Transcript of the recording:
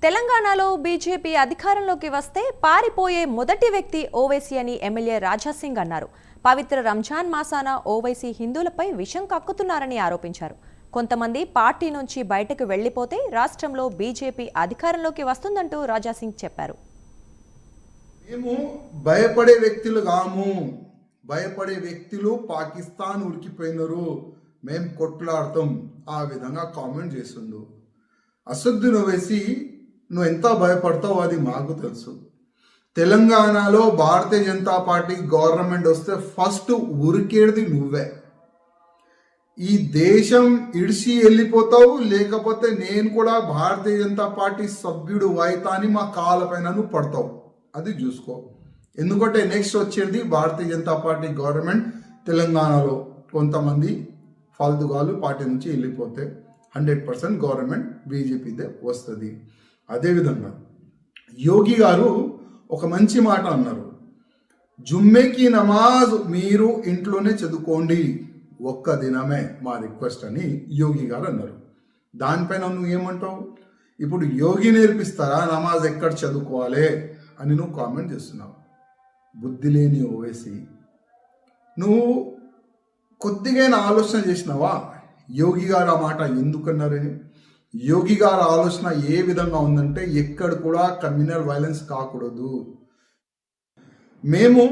తెలంగాణలో బీజేపీ అధికారంలోకి వస్తే పారిపోయే మొదటి వ్యక్తి ఓవైసీ అని ఎమ్మెల్యే రాజాసింగ్ అన్నారు. పవిత్ర రంజాన్ మాసాన ఓవైసీ హిందువులపై విషం కక్కుతున్నారని ఆరోపించారు. కొంతమంది పార్టీ నుంచి బయటకు వెళ్లిపోతే రాష్ట్రంలో బీజేపీ అధికారంలోకి వస్తుందంటూ రాజాసింగ్ చెప్పారు. మేము భయపడే వ్యక్తులు కాము, భయపడే వ్యక్తులు పాకిస్తాన్ ఉరికిపోయినారు, మేము కొట్లాడతాం ఆ విధంగా కామెంట్ చేస్తుండు. అసదుద్దీన్ ఓవైసీ నువ్వు ఎంత భయపడతావు అది మాకు తెలుసు. తెలంగాణలో భారతీయ జనతా పార్టీ గవర్నమెంట్ వస్తే ఫస్ట్ ఉరికేది నువ్వే. ఈ దేశం ఇడిసి వెళ్ళిపోతావు, లేకపోతే నేను కూడా భారతీయ జనతా పార్టీ సభ్యుడు అయితా అని మా కాళ్ళపైన నువ్వు పడతావు. అది చూసుకో. ఎందుకంటే నెక్స్ట్ వచ్చేది భారతీయ జనతా పార్టీ గవర్నమెంట్. తెలంగాణలో కొంతమంది ఫాల్తుగాలు పార్టీ నుంచి వెళ్ళిపోతే 100% గవర్నమెంట్ బీజేపీదే వస్తుంది. అదేవిధంగా యోగి గారు ఒక మంచి మాట అన్నారు. జుమ్మెకి నమాజ్ మీరు ఇంట్లోనే చదువుకోండి, ఒక్క దినమే మా రిక్వెస్ట్ అని యోగి గారు అన్నారు. దానిపైన నువ్వు ఏమంటావు? ఇప్పుడు యోగి నేర్పిస్తారా నమాజ్ ఎక్కడ చదువుకోవాలి అని నువ్వు కామెంట్ చేస్తున్నావు. బుద్ధి లేని ఓవైసీ, నువ్వు కొద్దిగా ఆలోచన చేసినావా యోగి గారు ఆ మాట ఎందుకన్నారని? యోగి గారి ఆలోచన ఏ విధంగా ఉందంటే ఎక్కడ కూడా కమ్యూనల్ వైలెన్స్ కాకూడదు. మేము